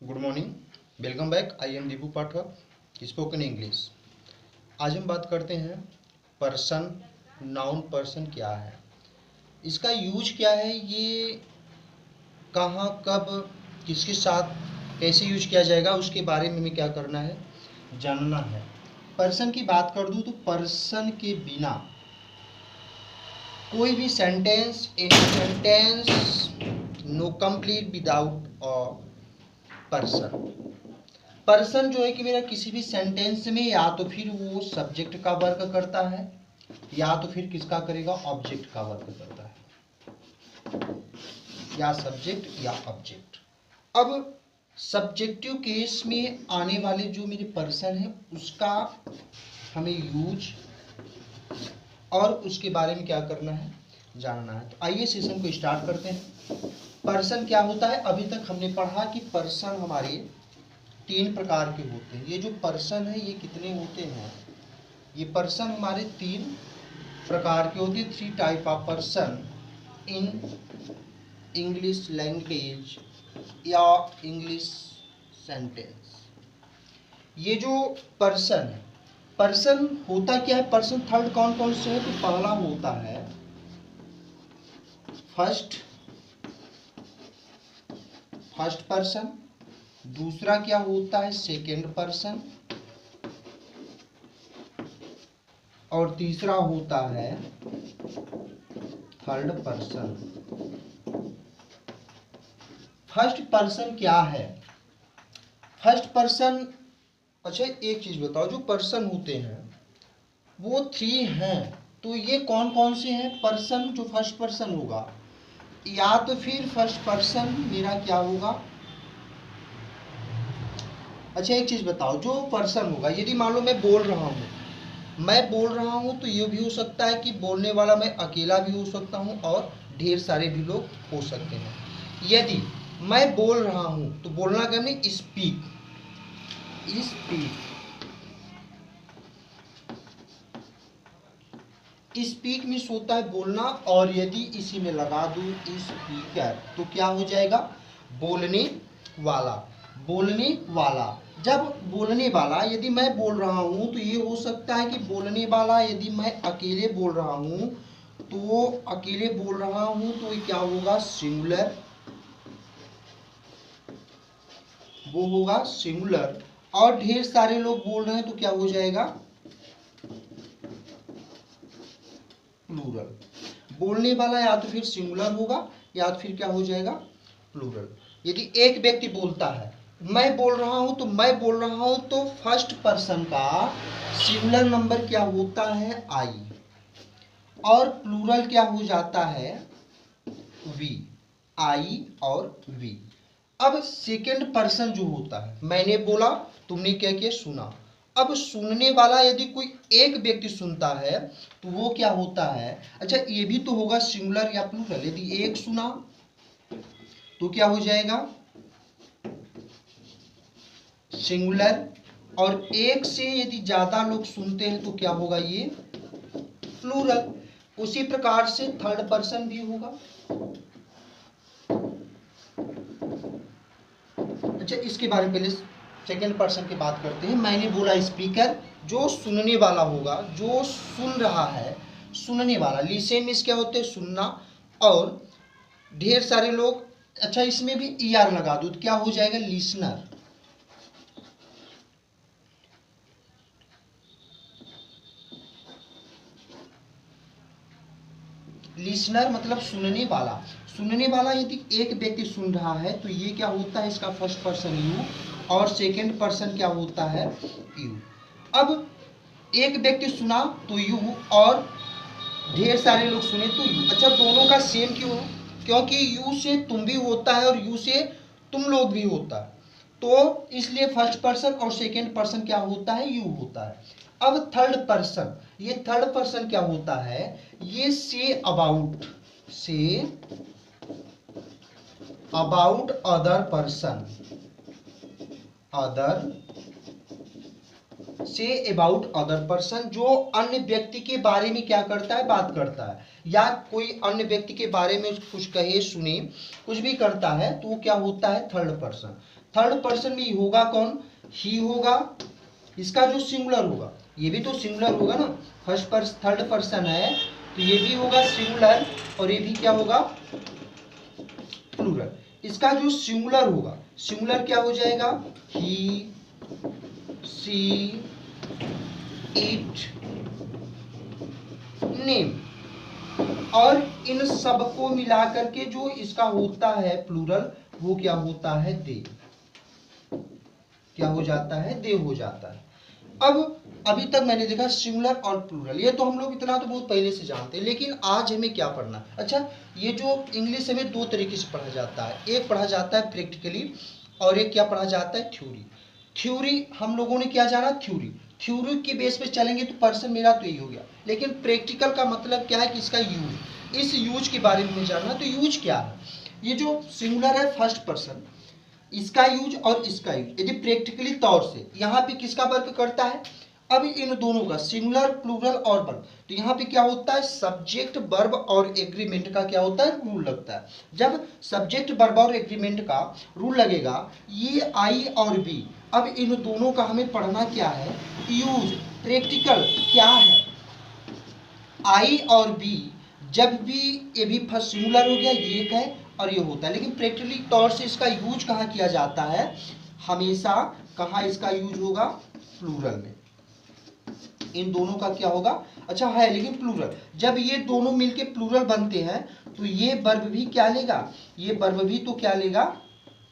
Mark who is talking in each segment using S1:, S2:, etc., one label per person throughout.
S1: Good morning, welcome back. I am Deepu Pathak, spoken English. आज हम बात करते हैं पर्सन। नाउन पर्सन क्या है, इसका यूज क्या है, ये कहाँ कब किसके साथ कैसे यूज किया जाएगा, उसके बारे में हमें क्या करना है, जानना है। पर्सन की बात कर दूँ तो पर्सन के बिना कोई भी sentence, any sentence no complete without a person. Person जो है कि मेरा किसी भी सेंटेंस में या तो फिर वो सब्जेक्ट का वर्क करता है या तो फिर किसका करेगा, ऑब्जेक्ट का वर्क करता है, या सब्जेक्ट या ऑब्जेक्ट। अब सब्जेक्टिव केस में आने वाले जो मेरे पर्सन है उसका हमें यूज और उसके बारे में क्या करना है, जानना है। तो आइए सेशन को स्टार्ट करते हैं। पर्सन क्या होता है, अभी तक हमने पढ़ा कि पर्सन हमारे 3 प्रकार के होते हैं। ये जो पर्सन है ये कितने होते हैं, ये पर्सन हमारे 3 प्रकार के होते हैं। 3 type of person in English language या इंग्लिश सेंटेंस। ये जो पर्सन है, पर्सन होता क्या है, पर्सन थर्ड कौन कौन से है, तो पहला होता है फर्स्ट पर्सन, दूसरा क्या होता है सेकेंड पर्सन, और तीसरा होता है थर्ड पर्सन। फर्स्ट पर्सन क्या है, फर्स्ट पर्सन, अच्छा एक चीज बताओ, जो पर्सन होते हैं वो 3 हैं, तो ये कौन कौन से हैं पर्सन जो फर्स्ट पर्सन होगा, या तो फिर फर्स्ट पर्सन मेरा क्या होगा। अच्छा एक चीज बताओ, जो पर्सन होगा, यदि मान लो मैं बोल रहा हूँ तो ये भी हो सकता है कि बोलने वाला मैं अकेला भी हो सकता हूँ और ढेर सारे भी लोग हो सकते हैं। यदि मैं बोल रहा हूँ तो बोलना क्या, मैं स्पीक स्पीक मीन्स होता है बोलना, और यदि इसी में लगा दूं स्पीकर तो क्या हो जाएगा, बोलने वाला। जब बोलने वाला, यदि मैं बोल रहा हूं तो ये हो सकता है कि बोलने वाला, यदि मैं अकेले बोल रहा हूं तो ये क्या होगा, सिंगुलर, वो होगा सिंगुलर। और ढेर सारे लोग बोल रहे हैं तो क्या हो जाएगा, प्लूरल। बोलने वाला या तो फिर सिंगुलर होगा या तो फिर क्या हो जाएगा, प्लूरल। यदि एक व्यक्ति बोलता है, मैं बोल रहा हूं तो फर्स्ट पर्सन का सिंगुलर नंबर क्या होता है, आई, और प्लूरल क्या हो जाता है, वी, आई और वी। अब सेकेंड पर्सन जो होता है, मैंने बोला, तुमने क्या किया, सुना। अब सुनने वाला यदि कोई एक व्यक्ति सुनता है तो वो क्या होता है, अच्छा ये भी तो होगा सिंगुलर या प्लूरल। यदि एक सुना तो क्या हो जाएगा, सिंगुलर, और एक से यदि ज्यादा लोग सुनते हैं तो क्या होगा, ये प्लूरल। उसी प्रकार से थर्ड पर्सन भी होगा। अच्छा इसके बारे में पहले सेकेंड पर्सन की बात करते हैं। मैंने बोला स्पीकर, जो सुनने वाला होगा, जो सुन रहा है, सुनने वाला। लिसन मीन्स क्या होते हैं, सुनना, और ढेर सारे लोग, अच्छा इसमें भी ईआर लगा दूं तो क्या हो जाएगा, लिसनर। लिसनर मतलब सुनने वाला यदि एक व्यक्ति सुन रहा है तो ये क्या होता है, इसका फर्स्ट पर्सन यू, और सेकेंड पर्सन क्या होता है, यू। अब एक व्यक्ति सुना तो यू, और ढेर सारे लोग सुने तो यू। अच्छा दोनों का सेम क्यों है, क्योंकि यू से तुम भी होता है और यू से तुम लोग भी होता है, तो इसलिए फर्स्ट पर्सन और सेकेंड पर्सन क्या होता है, यू होता है। अब थर्ड पर्सन, ये थर्ड पर्सन क्या होता है, ये से अबाउट अदर पर्सन, जो अन्य व्यक्ति के बारे में क्या करता है, बात करता है, या कोई अन्य व्यक्ति के बारे में कुछ कहे, सुने, कुछ भी करता है तो वो क्या होता है, थर्ड पर्सन। थर्ड पर्सन में होगा कौन, ही होगा, इसका जो सिंगुलर होगा ये भी तो सिंगुलर होगा ना, थर्ड पर्सन है तो ये भी होगा सिंगुलर और ये भी क्या होगा प्लूरल। इसका जो सिंगुलर होगा, सिंगुलर क्या हो जाएगा, ही, सी, इट, नेम, और इन सबको मिलाकर के जो इसका होता है प्लूरल वो क्या होता है, दे, क्या हो जाता है, दे हो जाता है। अब अभी तक मैंने देखा सिंगुलर और प्लूरल, ये तो हम लोग इतना तो बहुत पहले से जानते हैं, लेकिन आज हमें क्या पढ़ना है। अच्छा, ये जो इंग्लिश हमें दो तरीके से पढ़ा जाता है, एक पढ़ा जाता है प्रैक्टिकली और एक क्या पढ़ा जाता है, थ्योरी। थ्योरी हम लोगों ने क्या जाना, थ्योरी, थ्योरी के बेस पे चलेंगे तो पर्सन मेरा तो यही हो गया, लेकिन प्रैक्टिकल का मतलब क्या है कि इसका यूज, इस यूज के बारे में जानना। तो यूज क्या है, ये जो सिंगुलर है फर्स्ट पर्सन, इसका यूज और इसका यूज यदि प्रैक्टिकली तौर से यहाँ पे किसका वर्क करता है, अब इन दोनों का सिंगुलर प्लूरल और वर्ब, तो यहाँ पे क्या होता है, सब्जेक्ट वर्ब और एग्रीमेंट का क्या होता है, रूल लगता है। जब सब्जेक्ट वर्ब और एग्रीमेंट का रूल लगेगा, ये आई और बी, अब इन दोनों का हमें पढ़ना क्या है, यूज, प्रैक्टिकल क्या है। आई और बी जब भी, ये भी फर्स्ट सिंगुलर हो गया, ये एक है और ये होता है, लेकिन प्रैक्टिकली तौर से इसका यूज कहाँ किया जाता है, हमेशा कहाँ इसका यूज होगा, प्लूरल में। इन दोनों का क्या होगा, अच्छा है, लेकिन प्लूरल, जब ये दोनों मिलके प्लूरल बनते हैं तो ये वर्ब भी क्या लेगा, ये वर्ब भी तो क्या लेगा,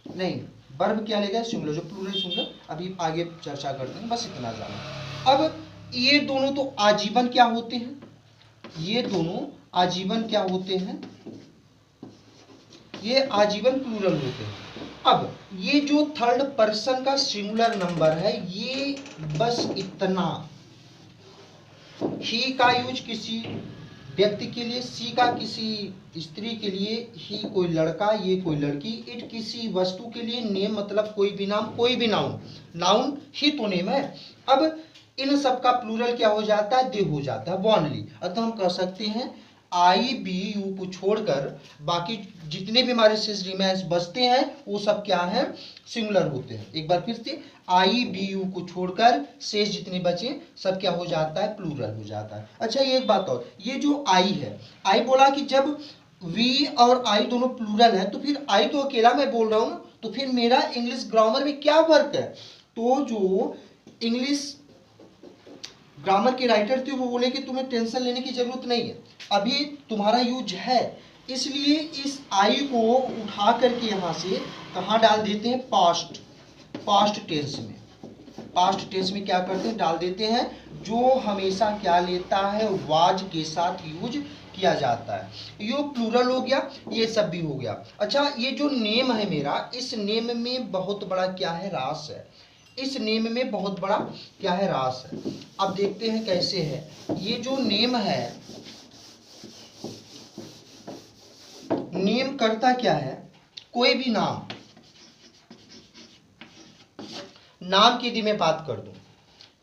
S1: नहीं, वर्ब क्या लेगा, सिंगुलर, जो प्लूरल सिंगुलर अभी आगे चर्चा करते हैं, बस इतना जाना। अब ये दोनों तो आजीवन क्या होते हैं, ये दोनों आजीवन क्या होते हैं, ये आजीवन प्लूरल होते हैं। अब ये जो थर्ड पर्सन का सिंगुलर नंबर है, ये बस इतना, ही का यूज किसी व्यक्ति के लिए, सी का किसी स्त्री के लिए, ही कोई लड़का, ये कोई लड़की, इट किसी वस्तु के लिए, नेम मतलब कोई भी नाम, कोई भी नाउन, नाउन ही तो नेम है। अब इन सब का प्लूरल क्या हो जाता है, दे हो जाता है, वनली। अतः हम कह सकते हैं आई बी यू को छोड़कर बाकी जितने भी हमारे शेष रिमेंस बचते हैं वो सब क्या है, सिंगुलर होते हैं। एक बार फिर से, आई बी यू को छोड़कर शेष जितने बचे सब क्या हो जाता है, प्लूरल हो जाता है। अच्छा, ये एक बात और, ये जो आई है, आई बोला कि जब वी और आई दोनों प्लूरल है तो फिर आई तो अकेला मैं बोल रहा हूँ, तो फिर मेरा इंग्लिश ग्रामर में क्या वर्क है, तो जो इंग्लिश ग्रामर के राइटर थे वो बोले कि तुम्हें टेंशन लेने की जरूरत नहीं है, अभी तुम्हारा यूज है, इसलिए इस आई को उठा करके यहाँ से कहाँ डाल देते हैं, पास्ट, पास्ट टेंस में, पास्ट टेंस में क्या करते हैं, डाल देते हैं, जो हमेशा क्या लेता है, वाज के साथ यूज किया जाता है। ये प्लूरल हो गया, ये सब भी हो गया। अच्छा, ये जो नेम है मेरा, इस नेम में बहुत बड़ा क्या है, रास है, इस नेम में बहुत बड़ा क्या है, रास है। अब देखते हैं कैसे है। ये जो नेम है, नेम करता क्या है, कोई भी नाम, नाम की यदि मैं बात कर दूं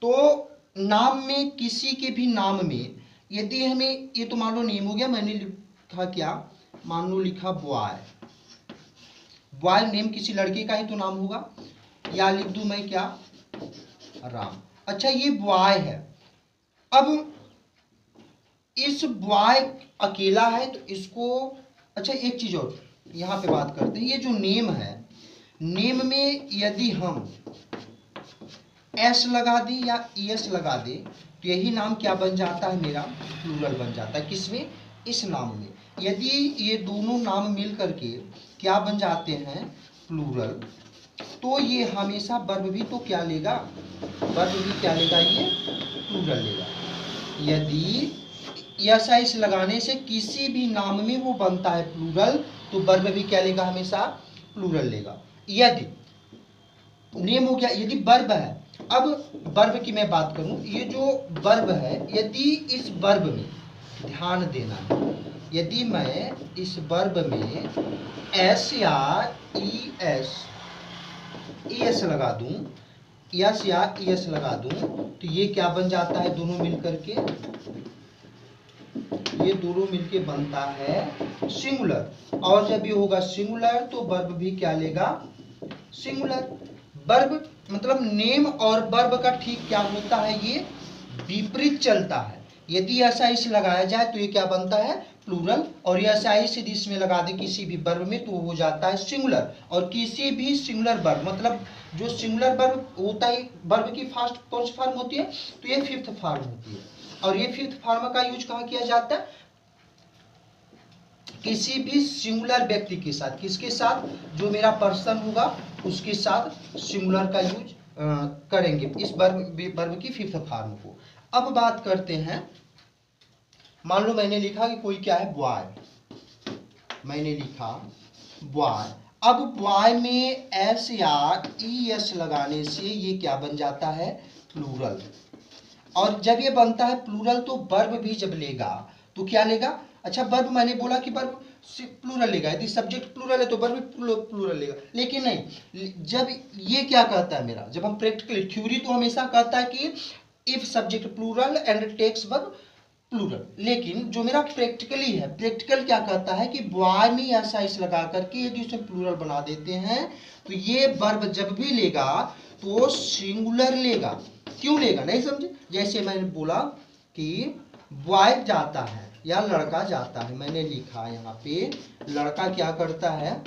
S1: तो नाम में, किसी के भी नाम में यदि हमें, ये तो मान लो नेम हो गया, मैंने लिखा क्या, मान लो लिखा बॉय, बॉय नेम किसी लड़के का ही तो नाम होगा, या लिख दूं मैं क्या, राम। अच्छा, ये बॉय है, अब इस बॉय अकेला है तो इसको, अच्छा एक चीज और यहाँ पे बात करते हैं, ये जो नेम है, नेम में यदि हम एस लगा दें या एस लगा दें तो यही नाम क्या बन जाता है, मेरा प्लूरल बन जाता है। किसमें, इस नाम में। यदि ये दोनों नाम मिल करके क्या बन जाते हैं, प्लूरल, तो ये हमेशा वर्ब भी तो क्या लेगा, वर्ब भी क्या लेगा, ये प्लूरल लेगा। यदि यस एस लगाने से किसी भी नाम में वो बनता है प्लूरल, तो वर्ब भी क्या लेगा, हमेशा प्लूरल लेगा। यदि नेम हो गया, यदि वर्ब है, अब वर्ब की मैं बात करूं, ये जो वर्ब है, यदि इस वर्ब में ध्यान देना है, यदि मैं इस वर्ब में एस या ई एस लगा दूं, यस या एस लगा दूं, तो ये क्या बन जाता है, दोनों मिलकर के, ये दोनों मिलके बनता है सिंगुलर, और जब ये होगा सिंगुलर तो वर्ब भी क्या लेगा, सिंगुलर। वर्ब मतलब नेम और वर्ब का ठीक क्या होता है, ये विपरीत चलता है। यदि ऐसा इस लगाया जाए तो ये क्या बनता है, प्लूरल, और ये ऐसा इस दिस में लगा दे किसी भी वर्ब में तो वो हो जाता है सिंगुलर। और किसी भी सिंगुलर वर्ब मतलब जो सिंगुलर वर्ब होता है, वर्ब की फर्स्ट कौन सी फॉर्म होती है, तो ये फिफ्थ फॉर्म होती है। और ये फिफ्थ फॉर्म का यूज कहाँ किया जाता है, किसी भी सिंगुलर व्यक्ति के साथ, किसके साथ, जो मेरा पर्सन होगा उसके साथ सिंगुलर का यूज करेंगे इस वर्ब की फिफ्थ फॉर्म को। अब बात करते हैं, मान लो मैंने लिखा कि कोई क्या है, बॉय, मैंने लिखा बॉय। अब बॉय में एस या ई एस लगाने से ये क्या बन जाता है, प्लूरल। और जब ये बनता है प्लूरल तो वर्ब भी जब लेगा तो क्या लेगा, अच्छा वर्ब मैंने बोला कि वर्ब प्लूरल लेगा, यदि सब्जेक्ट प्लूरल है तो वर्ब प्लूरल लेगा। लेकिन नहीं, जब ये क्या कहता है मेरा, जब हम प्रैक्टिकली, थ्योरी तो हमेशा कहता है कि if subject plural and takes verb plural, लेकिन जो मेरा प्रैक्टिकली है, प्रैक्टिकल क्या कहता है कि बॉय में ऐसा इस लगा करके यदि उसे प्लूरल बना देते हैं तो ये वर्ब जब भी लेगा तो सिंगुलर लेगा। क्यों लेगा, नहीं समझे, जैसे मैंने बोला कि बॉय जाता है या लड़का जाता है, मैंने लिखा यहाँ पे लड़का क्या करता है,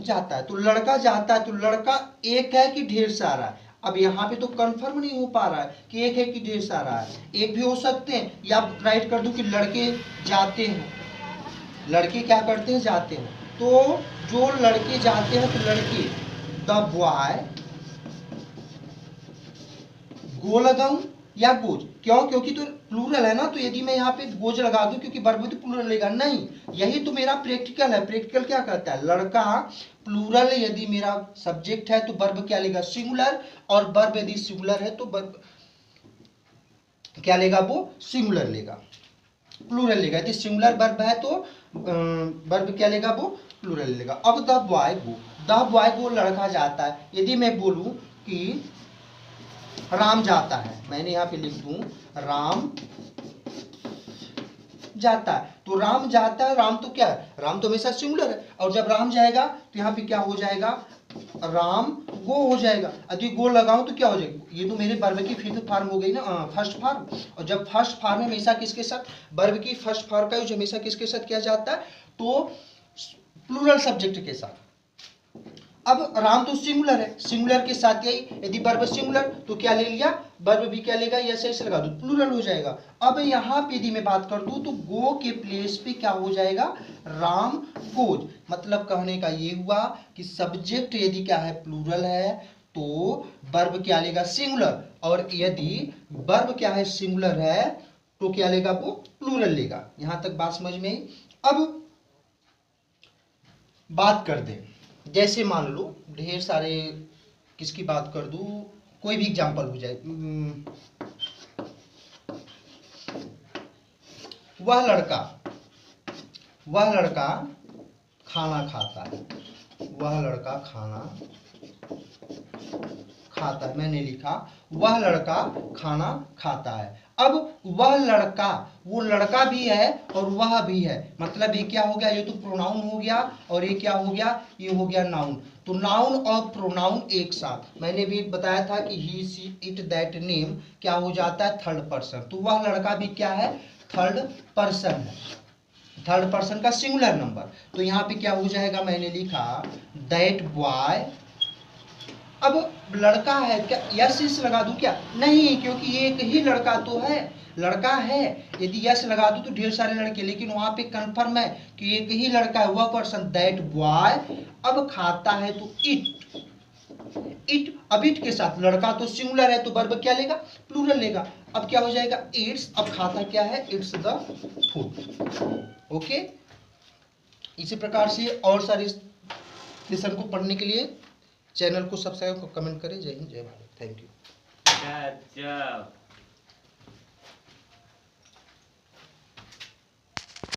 S1: जाता है। तो लड़का जाता है तो लड़का एक है कि ढेर सारा है, अब यहाँ पे तो कंफर्म नहीं हो पा रहा है कि एक है कि ढेर सारा है, एक भी हो सकते हैं, या राइट कर दूं कि लड़के जाते हैं, लड़के क्या करते हैं, जाते हैं। तो जो लड़के जाते हैं तो लड़के, द बॉय गो लगाऊं या गोज, क्यों, क्योंकि तो प्लूरल है ना, तो यदि मैं यहाँ पे गोज लगा दूं क्योंकि वर्ब तो प्लूरल लेगा, नहीं, यही तो मेरा प्रैक्टिकल है। प्रैक्टिकल क्या कहता है, लड़का प्लूरल यदि मेरा सब्जेक्ट है तो वर्ब क्या लेगा, सिंगुलर, और वर्ब यदि सिंगुलर है तो वर्ब क्या लेगा, वो सिंगुलर लेगा, प्लूरल लेगा। यदि सिंगुलर वर्ब है तो वर्ब क्या लेगा, वो प्लूरल लेगा। अब the boy go, the boy go लड़का जाता है। यदि मैं बोलूं कि राम जाता है, मैंने यहाँ पे लिख दूं राम जाता है, तो राम जाता है, राम तो क्या है, राम तो हमेशा सिंगुलर है, और जब राम जाएगा तो यहाँ पे क्या हो जाएगा, राम गो हो जाएगा। यदि गो लगाऊं तो क्या हो जाएगा, ये तो मेरे वर्ब की फिफ्थ फॉर्म हो गई ना, फर्स्ट फॉर्म। और जब फर्स्ट फॉर्म में हमेशा किसके साथ, वर्ब की फर्स्ट फॉर्म का यूज हमेशा किसके साथ किया जाता है, तो प्लूरल सब्जेक्ट के साथ। अब राम तो सिंगुलर है, सिंगुलर के साथ यही, यदि वर्ब सिंगुलर तो क्या ले लिया, वर्ब भी क्या लेगा, ऐसे ऐसे लगा दो, प्लूरल हो जाएगा। अब यहाँ पे यदि मैं बात कर दूं तो गो के प्लेस पे क्या हो जाएगा, राम गोज। मतलब कहने का ये हुआ कि सब्जेक्ट यदि क्या है, प्लूरल है, तो वर्ब क्या लेगा, सिंगुलर, और यदि वर्ब क्या है, सिंगुलर है तो क्या लेगा, वो प्लूरल लेगा। यहां तक बात समझ में आई। अब बात कर दें, जैसे मान लो ढेर सारे, किसकी बात कर दूं, कोई भी एग्जांपल हो जाए, वह लड़का खाना खाता है, वह लड़का खाना खाता है, मैंने लिखा वह लड़का खाना खाता है। अब वह लड़का, वो लड़का भी है और वह भी है, मतलब ये क्या हो गया, ये तो प्रोनाउन हो गया, और ये क्या हो गया, ये हो गया नाउन। तो नाउन और प्रोनाउन एक साथ, मैंने भी बताया था कि ही सी इट दैट नेम क्या हो जाता है, थर्ड पर्सन। तो वह लड़का भी क्या है, थर्ड पर्सन है, थर्ड पर्सन का सिंगुलर नंबर। तो यहाँ पे क्या हो जाएगा, मैंने लिखा दैट बॉय। अब लड़का है, क्या यस इस लगा दूं क्या, नहीं, क्योंकि एक ही लड़का तो है, लड़का है, यदि यस लगा दूं तो ढेर सारे लड़के, लेकिन वहां पे कंफर्म है कि एक ही लड़का है, वह पर्सन, दैट बॉय। अब खाता है तो इट, इट, अब इट के साथ लड़का तो सिंगुलर है तो वर्ब क्या लेगा, प्लूरल लेगा। अब क्या हो जाएगा, इट्स, अब खाता क्या है, इट्स द फूड। ओके, इसी प्रकार से और सारे लेसन को पढ़ने के लिए चैनल को सब्सक्राइब, कमेंट करें। जय हिंद, जय भारत, थैंक यू।